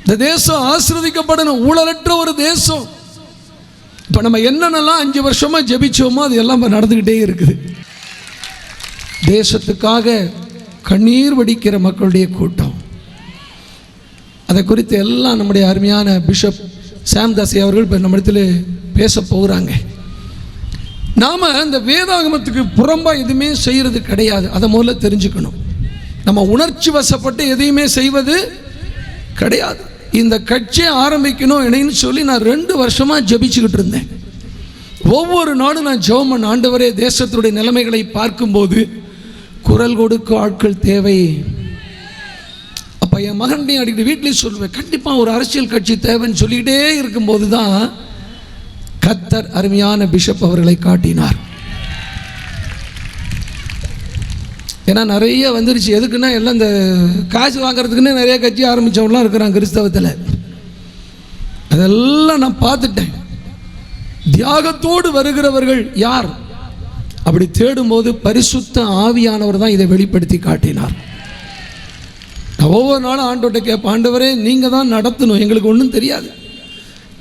இந்த தேசம் ஆசீர்வதிக்கப்படணும், ஊழலற்ற ஒரு தேசம். இப்போ நம்ம என்னென்னலாம் 5 வருஷமாக ஜெபிச்சோமோ அது எல்லாம் நடந்துக்கிட்டே இருக்குது. தேசத்துக்காக கண்ணீர் வடிக்கிற மக்களுடைய கூட்டம். அதை குறித்து எல்லாம் நம்முடைய அருமையான பிஷப் சாம்தாஸ் அவர்கள் இப்போ நம்மிடத்தில் பேச போகிறாங்க. நாம் இந்த வேதாகமத்துக்கு புறம்பாக எதுவுமே செய்கிறது கிடையாது. அதை முதல்ல தெரிஞ்சுக்கணும். நம்ம உணர்ச்சி வசப்பட்டு எதையுமே செய்வது கிடையாது. இந்த கட்சியை ஆரம்பிக்கணும் என்னன்னு சொல்லி நான் 2 வருஷமாக ஜெபிச்சுக்கிட்டு இருந்தேன். ஒவ்வொரு நாளும் நான் ஜெபம் பண்ண, ஆண்டவரே தேசத்துடைய நிலைமைகளை பார்க்கும்போது குரல் கொடுக்க ஆட்கள் தேவை. அப்போ என் மகன்டையும் அடிக்கடி வீட்லேயும் சொல்லுவேன், கண்டிப்பாக ஒரு அரசியல் கட்சி தேவைன்னு சொல்லிக்கிட்டே இருக்கும்போது தான் கர்த்தர் அருமையான பிஷப் அவர்களை காட்டினார். ஏன்னா நிறைய வந்துருச்சு. எதுக்குன்னா எல்லாம் இந்த காசு வாங்குறதுக்குன்னு நிறைய கட்சி ஆரம்பித்தவங்களாம் இருக்கிறாங்க கிறிஸ்தவத்தில். அதெல்லாம் நான் பார்த்துட்டேன். தியாகத்தோடு வருகிறவர்கள் யார் அப்படி தேடும்போது பரிசுத்த ஆவியானவர் தான் இதை வெளிப்படுத்தி காட்டினார். நான் ஒவ்வொரு நாளும் ஆண்டவர்கிட்ட கேட்பேன், ஆண்டவரே நீங்கள் தான் நடத்தணும், எங்களுக்கு ஒன்றும் தெரியாது,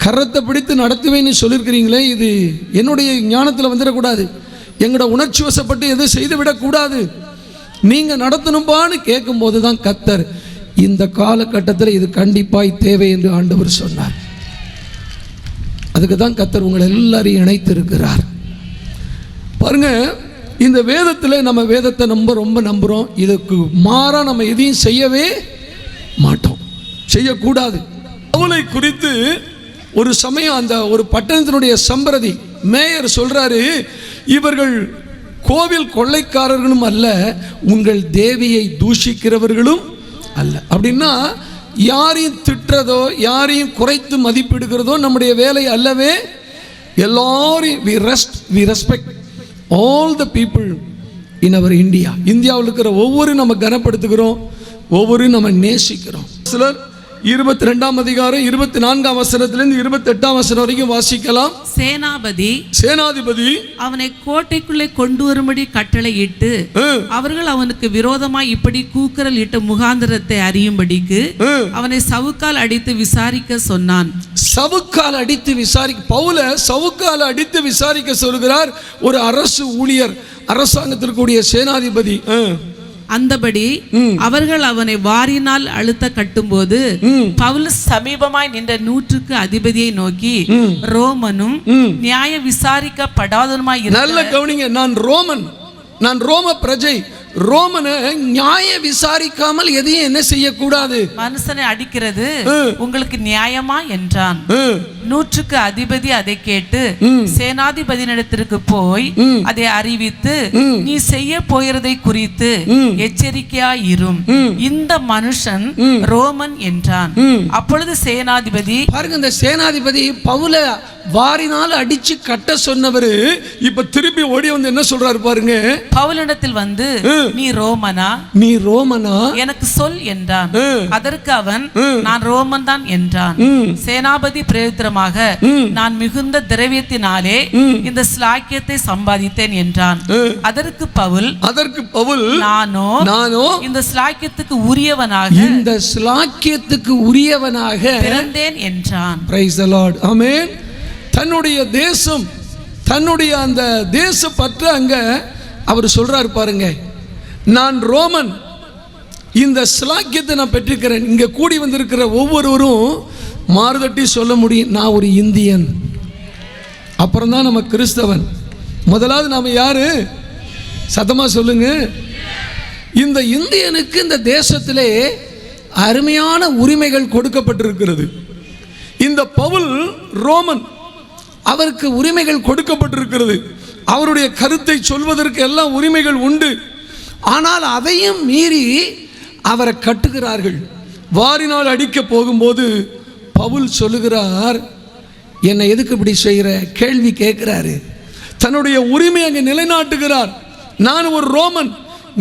கரத்தை பிடித்து நடத்துவேன்னு சொல்லியிருக்கிறீங்களே, இது என்னுடைய ஞானத்தில் வந்துடக்கூடாது, எங்களோட உணர்ச்சி வசப்பட்டு எதுவும் செய்து விடக்கூடாது, நீங்கள் நடத்தணும்பான்னு கேட்கும்போது தான் கர்த்தர் இந்த காலகட்டத்தில் இது கண்டிப்பாய் தேவை என்று ஆண்டவர் சொன்னார். அதுக்கு தான் கர்த்தர் உங்களை எல்லாரையும் இணைத்திருக்கிறார். பாருங்க, இந்த வேதத்தில் நம்ம வேதத்தை ரொம்ப நம்புகிறோம். இதுக்கு மாறாக நம்ம எதையும் செய்யவே மாட்டோம், செய்யக்கூடாது. அவளை குறித்து ஒரு சமயம் அந்த ஒரு பட்டணத்தினுடைய சம்பிரதி மேயர் சொல்றாரு, இவர்கள் கோவில் கொள்ளைக்காரர்களும் அல்ல, உங்கள் தேவியை தூஷிக்கிறவர்களும் அல்ல. அப்படின்னா யாரையும் திட்டுறதோ யாரையும் குறைத்து மதிப்பிடுகிறதோ நம்முடைய வேலை அல்லவே. எல்லாரையும் we respect all the people in our India. இந்தியாவில் இருக்கிற ஒவ்வொரு நம்ம கனப்படுத்துகிறோம், ஒவ்வொரு நம்ம நேசிக்கிறோம். சிலர் 22ஆம் அதிகாரம் 24ஆம் வசனத்திலிருந்து 28ஆம் வசனம் வரைக்கும் வாசிக்கலாம். சேனாதிபதி அவனை கோட்டைக்குள்ளே கொண்டு வரும்படி கட்டளையிட்டு அவர்கள் அவனுக்கு விரோதமாய் இப்படி கூக்குரல் இட்ட முகாந்திரத்தை அறியும்படிக்கு அவனை சவுக்கால் அடித்து விசாரிக்க சொன்னான். சவுக்கால் அடித்து விசாரிக்க, பவுல சவுக்கால் அடித்து விசாரிக்க சொல்கிறார் ஒரு அரசு ஊழியர், அரசாங்கத்திற்குரிய சேனாதிபதி. அந்தபடி அவர்கள் அவனை வாரினால் அழுத்த கட்டும்போது பவுல் சமீபமாய் நின்ற 100க்கு அதிபதியை நோக்கி, ரோமனும் நியாய விசாரிக்கப்படாதவனுமாய் இருக்க. நல்ல கவனிங்க, நான் ரோம பிரஜை, ரோமனை நியாய விசாரிக்காமல் எதையும் என்ன செய்யக்கூடாது, மனுஷனை அடிக்கிறது உங்களுக்கு நியாயமா என்றான். 100க்கு அதிபதி அதை கேட்டு சேனாதிபதியினிடத்திற்கு போய் அதை அறிவித்து, நீ செய்ய போகிறதை குறித்து எச்சரிக்கையாயிரும், இந்த மனுஷன் ரோமன் என்றான். அப்பொழுது சேனாதிபதி, பாருங்க, இந்த சேனாதிபதி பவுல வாரினால் அடிச்சு கட்ட சொன்னவரு இப்ப திருப்பி ஓடி வந்து என்ன சொல்றாரு பாருங்க, பவுலிடத்தில் வந்து, நீ ரோமனா எனக்கு சொல் என்றான். அதற்கு அவன், நான் ரோமன் தான் என்றான். சேனாபதி பிரயோத்திரமாக, நான் மிகுந்த திரவியத்தினாலே இந்த ஸ்லாக்கியத்தை சம்பாதித்தேன் என்றான். அதற்கு பவுல் நானோ இந்த ஸ்லாக்கியத்துக்கு உரியவனாக பிறந்தேன் என்றான். Praise the Lord. Amen. தன்னுடைய தேசம், தன்னுடைய அந்த தேச பற்று அங்க அவர் சொல்றாரு பாருங்க, நான் ரோமன், இந்த ஸ்லாக்கியத்தை நான் பெற்றிருக்கிறேன். இங்க கூடி வந்திருக்கிற ஒவ்வொருவரும் மாறுதட்டி சொல்ல முடியும், நான் ஒரு இந்தியன். அப்புறம் தான் நம்ம கிறிஸ்தவன். முதலாவது நாம யாரு? சத்தமா சொல்லுங்க. இந்த இந்தியனுக்கு இந்த தேசத்திலே அருமையான உரிமைகள் கொடுக்கப்பட்டிருக்கிறது. இந்த பவுல் ரோமன், அவருக்கு உரிமைகள் கொடுக்கப்பட்டிருக்கிறது. அவருடைய கருத்தை சொல்வதற்கு எல்லாம் உரிமைகள் உண்டு. ஆனால் அதையும் மீறி அவரை கட்டுகிறார்கள். வாரினால் அடிக்க போகும்போது பவுல் சொல்லுகிறார், என்னை எதுக்கு இப்படி செய்கிற கேள்வி கேட்கிறாரு. தன்னுடைய உரிமை அங்கே நிலைநாட்டுகிறார். நான் ஒரு ரோமன்,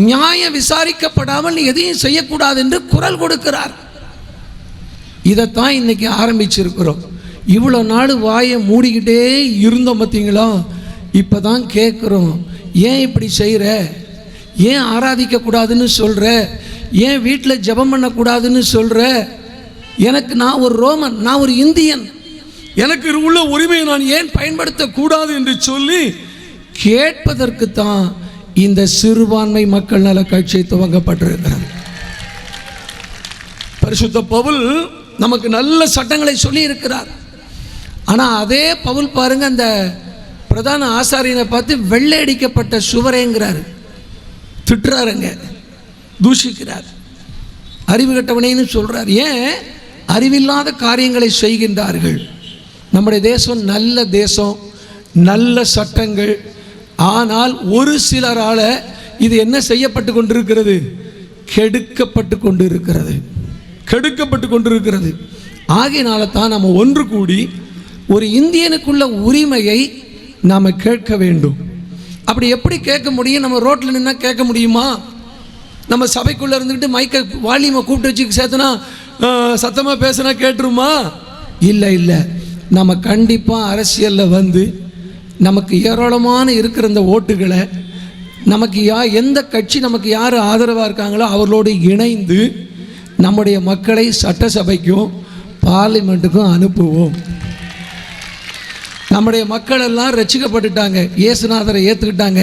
நியாய விசாரிக்கப்படாமல் எதையும் செய்யக்கூடாது என்று குரல் கொடுக்கிறார். இதைத்தான் இன்னைக்கு ஆரம்பிச்சிருக்கிறோம். இவ்வளோ நாள் வாயை மூடிக்கிட்டே இருந்தோம் பார்த்தீங்களா, இப்போ தான் கேட்குறோம், ஏன் இப்படி செய்கிற, ஏன் ஆராதிக்கக்கூடாதுன்னு சொல்கிற, ஏன் வீட்டில் ஜெபம் பண்ணக்கூடாதுன்னு சொல்கிற, நான் ஒரு ரோமன், நான் ஒரு இந்தியன், எனக்கு உள்ள உரிமையை நான் ஏன் பயன்படுத்தக்கூடாது என்று சொல்லி கேட்பதற்கு தான் இந்த சிறுபான்மை மக்கள் நல கட்சி துவங்கப்பட்டிருக்கிறது. பரிசுத்த பவுல் நமக்கு நல்ல சட்டங்களை சொல்லி இருக்கிறார். ஆனால் அதே பவுல் பாருங்க, அந்த பிரதான ஆசாரியனை பார்த்து வெள்ளை அடிக்கப்பட்ட சுவரேங்கிறாரு, திட்டுறாருங்க, தூஷிக்கிறார், அறிவு கட்டவனேன்னு சொல்றார். ஏன் அறிவில்லாத காரியங்களை செய்கின்றார்கள்? நம்முடைய தேசம் நல்ல தேசம், நல்ல சட்டங்கள், ஆனால் ஒரு சிலரால் இது என்ன செய்யப்பட்டு கொண்டிருக்கிறது? கெடுக்கப்பட்டு கொண்டிருக்கிறது, கெடுக்கப்பட்டு கொண்டிருக்கிறது. ஆகையினால தான் நம்ம ஒன்று கூடி ஒரு இந்தியனுக்குள்ள உரிமையை நாம் கேட்க வேண்டும். அப்படி எப்படி கேட்க முடியும்? நம்ம ரோட்டில் நின்னா கேட்க முடியுமா? நம்ம சபைக்குள்ளே இருந்துக்கிட்டு மைக்கை வால்யூமை கூப்பிட்டு வச்சு சேர்த்துனா சத்தமாக பேசுனா கேட்டுருமா? இல்லை இல்லை. நம்ம கண்டிப்பாக அரசியலில் வந்து நமக்கு ஏராளமான இருக்கிற இந்த ஓட்டுகளை நமக்கு எந்த கட்சி நமக்கு யார் ஆதரவாக இருக்காங்களோ அவர்களோடு இணைந்து நம்முடைய மக்களை சட்டசபைக்கும் பார்லிமெண்ட்டுக்கும் அனுப்புவோம். நம்முடைய மக்கள் எல்லாம் ரட்சிக்கப்பட்டுட்டாங்க, இயேசுநாதரை ஏற்றுக்கிட்டாங்க.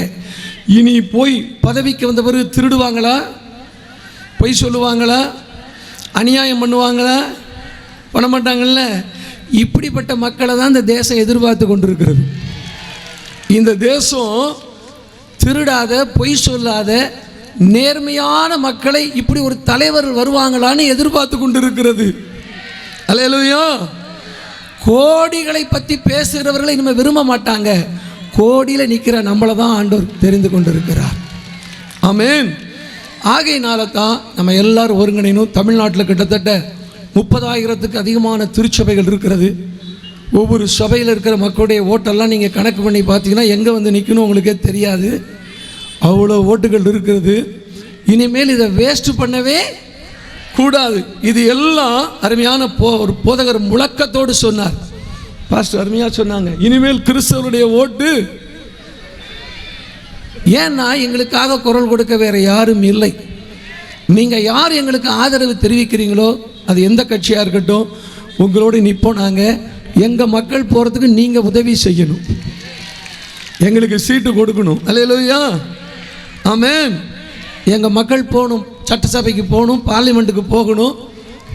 இனி போய் பதவிக்கு வந்த பிறகு திருடுவாங்களா, பொய் சொல்லுவாங்களா, அநியாயம் பண்ணுவாங்களா? பண்ண மாட்டாங்கல்ல. இப்படிப்பட்ட மக்களை தான் இந்த தேசம் எதிர்பார்த்து கொண்டிருக்கிறது. இந்த தேசம் திருடாத, பொய் சொல்லாத, நேர்மையான மக்களை இப்படி ஒரு தலைவர் வருவாங்களான்னு எதிர்பார்த்து கொண்டிருக்கிறது. அல்லேலூயா. கோடிகளை பற்றி பேசுகிறவர்களை இனிமேல் விரும்ப மாட்டாங்க. கோடியில் நிற்கிற நம்மளை தான் ஆண்டவர் தெரிந்து கொண்டிருக்கிறார். ஆமென். ஆகையினால தான் நம்ம எல்லாரும் ஒருங்கிணைணும். தமிழ்நாட்டில் கிட்டத்தட்ட 30,000க்கு அதிகமான திருச்சபைகள் இருக்கிறது. ஒவ்வொரு சபையில் இருக்கிற மக்களுடைய ஓட்டெல்லாம் நீங்கள் கணக்கு பண்ணி பார்த்தீங்கன்னா எங்கே வந்து நிற்கணும் உங்களுக்கே தெரியாது. அவ்வளோ ஓட்டுகள் இருக்கிறது. இனிமேல் இதை வேஸ்ட் பண்ணவே கூடாது. இது எல்லாம் அருமையான ஒரு போதகர் முழக்கத்தோடு சொன்னார். பாஸ்டர் அருமையாக சொன்னாங்க, இனிமேல் கிறிஸ்தவருடைய ஓட்டு. ஏன்னா எங்களுக்காக குரல் கொடுக்க வேற யாரும் இல்லை. நீங்கள் யார் எங்களுக்கு ஆதரவு தெரிவிக்கிறீங்களோ, அது எந்த கட்சியாக இருக்கட்டும், உங்களோடு நிற்போம். நாங்கள் எங்கள் மக்கள் போகிறதுக்கு நீங்கள் உதவி செய்யணும், எங்களுக்கு சீட்டு கொடுக்கணும். அல்லேலூயா. ஆமென். எங்கள் மக்கள் போகணும், சட்டசபைக்கு போகணும், பார்லிமெண்ட்டுக்கு போகணும்.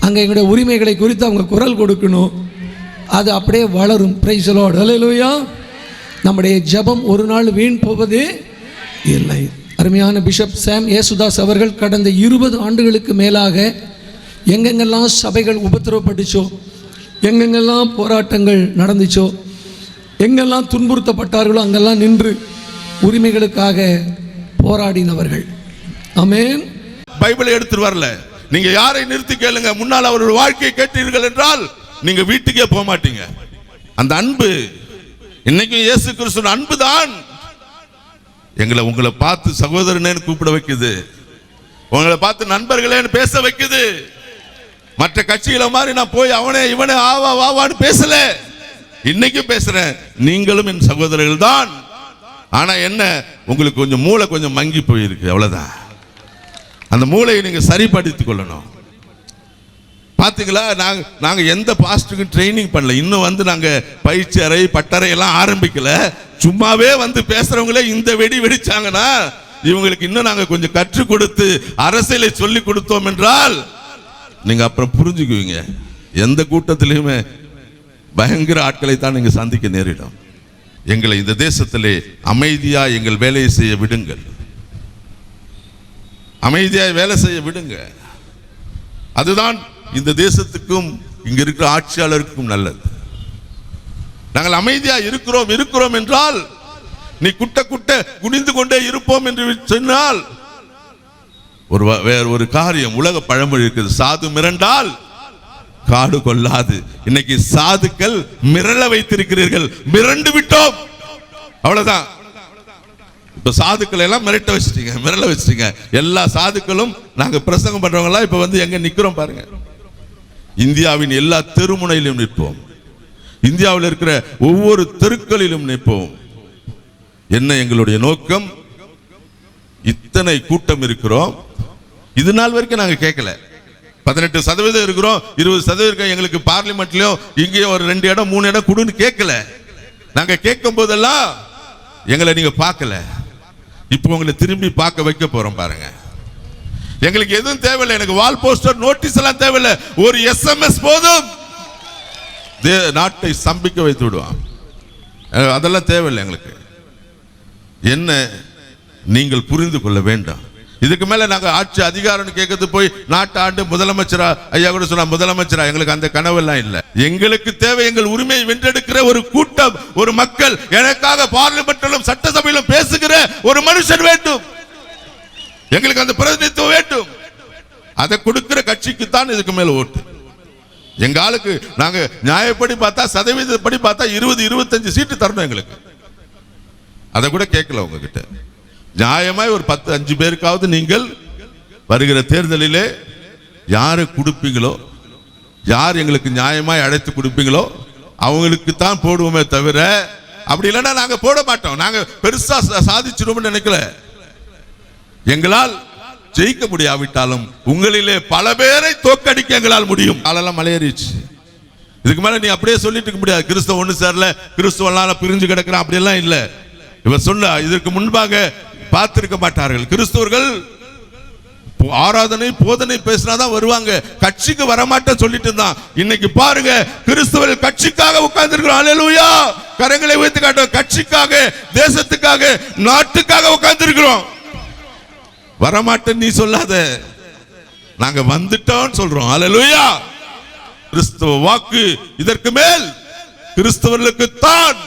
அங்கே எங்களுடைய உரிமைகளை குறித்து அவங்க குரல் கொடுக்கணும். அது அப்படியே வளரும். Praise the lord. அல்லேலூயா. நம்முடைய ஜெபம் ஒரு நாள் வீண் போவதே இல்லை. அருமையான பிஷப் சாம் ஏசுதாஸ் அவர்கள் கடந்த 20 ஆண்டுகளுக்கு மேலாக எங்கெங்கெல்லாம் சபைகள் உபத்திரவப்பட்டுச்சோ, எங்கெங்கெல்லாம் போராட்டங்கள் நடந்துச்சோ, எங்கெல்லாம் துன்புறுத்தப்பட்டார்களோ அங்கெல்லாம் நின்று உரிமைகளுக்காக போராடினவர்கள். ஆமென். பைபிளை எடுத்துட்டு வரல. நீங்க யாரை நிறுத்தி கேளுங்க, முன்னால் அவருடைய வாழ்க்கையை கேட்டீர்கள் என்றால் நீங்க வீட்டுக்கே போக மாட்டீங்க. அந்த அன்பு இன்னைக்கும் இயேசு கிறிஸ்து அன்பு தான் உங்களை பார்த்து சகோதரனேன்னு கூப்பிட வைக்குது, உங்களை பார்த்து நண்பர்களேன்னு பேச வைக்குது. மற்ற கட்சிகளை மாதிரி நான் போய் அவனே இவனே ஆவா வாவான்னு பேசல, இன்னைக்கும் பேசுறேன். நீங்களும் என் சகோதரர்கள் தான். ஆனா என்ன, உங்களுக்கு கொஞ்சம் மூளை கொஞ்சம் மங்கி போயிருக்கு, அவ்வளவுதான். அந்த மூளையை நீங்க சரிப்படுத்திக் கொள்ளணும். பாத்தீங்களா, நாங்க எந்த பாஸ்டருக்கும் ட்ரைனிங் பண்ணல. இன்னும் வந்து நாங்க பயிற்சி அறை பட்டறை எல்லாம் ஆரம்பிக்கல. சும்மாவே வந்து பேசுறவங்களே இந்த வெடி வெடிச்சாங்கன்னா இவங்களுக்கு இன்னும் நாங்க கொஞ்சம் கற்றுக் கொடுத்து அரசியலை சொல்லி கொடுத்தோம் என்றால் நீங்க அப்புறம் புரிஞ்சுக்குவீங்க. எந்த கூட்டத்திலையுமே பயங்கர ஆட்களை தான் நீங்க சந்திக்க நேரிடும். எங்களை இந்த தேசத்திலே அமைதியா எங்கள் வேலையை செய்ய விடுங்கள், அமைதியாய் வேலை செய்ய விடுங்க. அதுதான் இந்த தேசத்துக்கும் இங்க இருக்கிற ஆட்சியாளருக்கும் நல்லது. நாங்கள் அமைதியா இருக்கிறோம் என்றால், நீ குட்ட குனிந்து கொண்டே இருப்போம் என்று சொன்னால் வேற ஒரு காரியம். உலக பழமொழி இருக்குது, சாது மிரண்டால் காடு கொள்ளாது. இன்னைக்கு சாதுக்கள் மிரள வைத்திருக்கிறீர்கள், மிரண்டு விட்டோம், அவ்வளவுதான். இப்ப சாதுக்களை எல்லாம் மிரட்ட வச்சிட்டீங்க, மிரள வச்சிட்டீங்க. எல்லா சாதுக்களும் நாங்க பிரசங்கம் பண்றவங்க இப்ப வந்து எங்க நிக்கிறோம் பாருங்க. இந்தியாவின் எல்லா தெருமுனையிலும் நிற்போம், இந்தியாவில் இருக்கிற ஒவ்வொரு தெருக்களிலும் நிற்போம். என்ன எங்களுடைய நோக்கம்? இத்தனை கூட்டம் இருக்கிறோம், இது நாள் வரைக்கும் நாங்க கேட்கல. 18% இருக்கிறோம், 20% எங்களுக்கு பார்லிமெண்ட்லயும் இங்கேயும் ஒரு 2 இடம் 3 இடம் கொடுன்னு கேட்கல. நாங்க கேட்கும் போதெல்லாம் எங்களை நீங்க பார்க்கல. இப்போ உங்களை திரும்பி பார்க்க வைக்க போறோம் பாருங்க. எங்களுக்கு எதுவும் தேவையில்லை, எனக்கு வால் போஸ்டர் நோட்டீஸ் எல்லாம் தேவையில்லை, ஒரு SMS போதும், நாட்டை ஸ்தம்பிக்க வைத்து விடுவான். அதெல்லாம் தேவையில்லை எங்களுக்கு. என்ன நீங்கள் புரிந்து கொள்ள வேண்டாம். இதுக்கு மேல நாங்க ஆட்சி அதிகாரம் கேட்கறது போய் நாட்டு ஆண்டு முதலமைச்சரா, ஐயா கூட சொன்னா முதலமைச்சரா, எங்களுக்கு அந்த கனவு எல்லாம் இல்ல. எங்களுக்கு தேவை எங்கள் உரிமையை வென்றெடுக்கிற ஒரு கூட்டம், ஒரு மக்கள். எனக்காக பார்லிமெண்டிலும் சட்டசபையிலும் பேசுகிற ஒரு மனுஷன் வேண்டும். எங்களுக்கு அந்த பிரதிநிதித்துவம் வேண்டும். அதை கொடுக்கிற கட்சிக்கு தான் இதுக்கு மேல ஓட்டு. எங்க ஆளுக்கு நாங்க நியாயப்படி பார்த்தா, சதவீதப்படி பார்த்தா 20-25 சீட்டு தரணும் எங்களுக்கு. அதை கூட கேட்கல உங்ககிட்ட. நியாயமாய் ஒரு 10-5 பேருக்காவது நீங்கள் வருகிற தேர்தலிலே யாரு கொடுப்பீங்களோ, யார் எங்களுக்கு நியாயமாய் அழைத்து கொடுப்பீங்களோ அவங்களுக்கு தான் போடுவோமே தவிர, அப்படி இல்லைன்னா நாங்க போட மாட்டோம். நாங்க பெருசா சாதிச்சிடுவோம்னு நினைக்கல. எங்களால் ஜெயிக்க முடியாவிட்டாலும் உங்களிலே பல பேரை தோக்கடிக்க எங்களால் முடியும். காலெல்லாம் மலையேறிச்சு. இதுக்கு மேல நீ அப்படியே சொல்லிட்டு இருக்க முடியாது. கிறிஸ்தவ ஒண்ணு சேரல, கிறிஸ்தவனால பிரிஞ்சு கிடக்கிறான், அப்படியெல்லாம் இல்ல. இவர் சொன்ன இதற்கு முன்பாக பார்த்திருக்க மாட்டார்கள். கிறிஸ்தவர்கள் ஆராதனை போதனை பேசினாதான் வருவாங்க, கட்சிக்கு வரமாட்டேன்னு சொல்லிட்டு இருந்தான். இன்னைக்கு பாருங்க, கிறிஸ்தவர்கள் கட்சிக்காக உட்கார்ந்து இருக்கிறோம். அல்லேலூயா. கரங்களை உயர்த்தி காட்டுவோம். கட்சிக்காக, தேசத்துக்காக, நாட்டுக்காக உட்கார்ந்து இருக்கிறோம். வரமாட்டேன்னு நீ சொல்லாத, நாங்க வந்துட்டோம் சொல்றோம். அல்லேலூயா. கிறிஸ்தவ வாக்கு இதற்கு மேல் கிறிஸ்தவர்களுக்கு தான்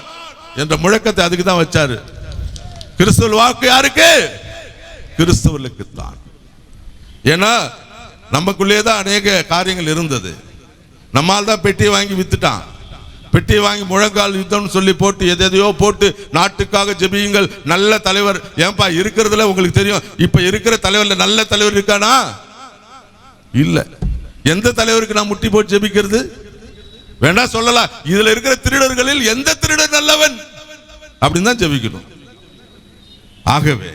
என்ற முழக்கத்தை அதுக்கு தான் வச்சாரு. கிறிஸ்தவ வாக்கு யாருக்கு? கிறிஸ்தவர்களுக்கு தான். ஏன்னா நமக்குள்ளே தான் அநேக காரியங்கள் இருந்தது. நம்மால் தான் பெட்டியை வாங்கி வித்துட்டான். பெட்டியை வாங்கி முழங்கால் யுத்தம்னு சொல்லி போட்டு எதையோ போட்டு நாட்டுக்காக ஜெபியுங்கள், நல்ல தலைவர். ஏன்பா இருக்கிறதுல உங்களுக்கு தெரியும், இப்ப இருக்கிற தலைவர்ல நல்ல தலைவர் இருக்கானா? இல்ல. எந்த தலைவருக்கு நான் முட்டி போட்டு ஜெபிக்கிறது? வேணா சொல்லலாம், இதுல இருக்கிற திருடர்களில் எந்த திருடர் நல்லவன் அப்படின்னு தான் ஜெபிக்கணும். ஆகவே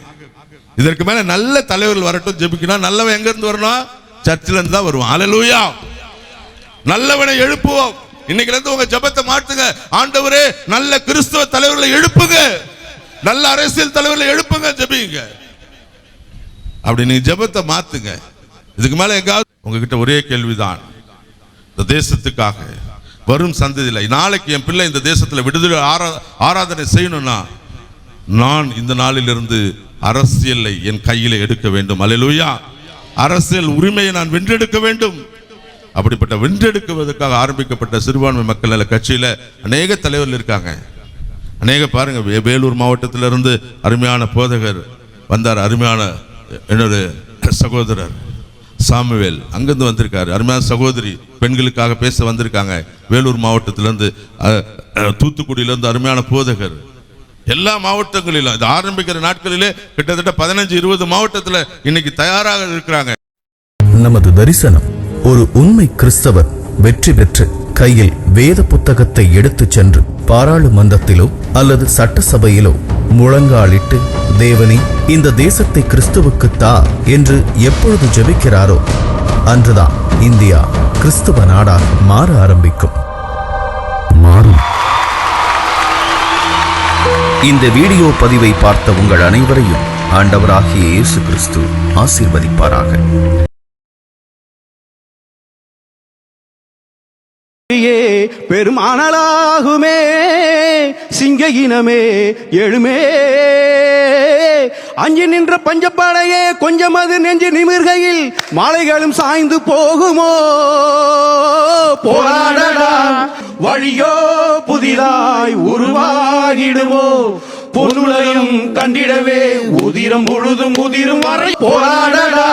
இதற்கு மேல நல்ல தலைவர்கள் வரட்டும், ஜெபிக்கணும். நல்லவன் எங்க இருந்து வரணும்? சர்ச்சில இருந்து தான் வருவான். அல்லேலூயா. நல்லவனை எழுப்புவோம். இன்னைக்கு இருந்து உங்க ஜெபத்தை மாற்றுங்க. ஆண்டவரே, நல்ல கிறிஸ்தவ தலைவர்களை எழுப்புங்க, நல்ல அரசியல் தலைவர்களை எழுப்புங்க, ஜெபிங்க. அப்படி நீங்க ஜெபத்தை மாத்துங்க. இதுக்கு மேல எங்காவது உங்ககிட்ட ஒரே கேள்விதான், இந்த தேசத்துக்காக வரும் சந்ததியில நாளைக்கு என் பிள்ளை இந்த தேசத்துல விடுதலை ஆராதனை செய்யணும்னா நான் இந்த நாளிலிருந்து அரசியலை என் கையில எடுக்க வேண்டும். அல்லேலூயா. அரசியல் உரிமையை நான் வென்றெடுக்க வேண்டும். அப்படிப்பட்ட வென்றெடுக்குவதற்காக ஆரம்பிக்கப்பட்ட சிறுபான்மை மக்கள் நல கட்சியில அநேக தலைவர்கள் இருக்காங்க. அநேக பாருங்க, வேலூர் மாவட்டத்திலிருந்து அருமையான போதகர் வந்தார். அருமையான என்னோட சகோதரர் சாமுவேல் அங்கிருந்து வந்திருக்காரு. அருமையான சகோதரி பெண்களுக்காக பேச வந்திருக்காங்க. வேலூர் மாவட்டத்திலிருந்து, தூத்துக்குடியிலிருந்து அருமையான போதகர். எல்லா மாவட்டங்களிலும் இது ஆரம்பிக்கிற நாட்களிலே கிட்டத்தட்ட 15-20 மாவட்டத்தில் இன்னைக்கு தயாராக இருக்கிறாங்க. நமது தரிசனம் ஒரு உண்மை கிறிஸ்தவர் வெற்றி பெற்று கையில் வேத புத்தகத்தை எடுத்துச் சென்று பாராளுமன்றத்திலோ அல்லது சட்டசபையிலோ முழங்காலிட்டு தேவனே இந்த தேசத்தை கிறிஸ்துவுக்கு தா என்று எப்பொழுது ஜெபிக்கிறாரோ அன்றுதான் இந்தியா கிறிஸ்துவ நாடாக மாற ஆரம்பிக்கும். மாறும். இந்த வீடியோ பதிவை பார்த்த உங்கள் அனைவரையும் ஆண்டவராகிய இயேசு கிறிஸ்து ஆசீர்வதிப்பாராக. பெருமானலாகுமே சிங்க இனமே எழுமே, அஞ்சு நின்ற பஞ்சப்படையே கொஞ்சம் அது நெஞ்சு நிமிர்கையில் மாலைகளும் சாய்ந்து போகுமோ? போராடடா வழியோ புதிதாய் உருவாகிடுமோ? பொருளையும் கண்டிடவே உதிரம் முழுதும் உதிரும் வரை போராடடா.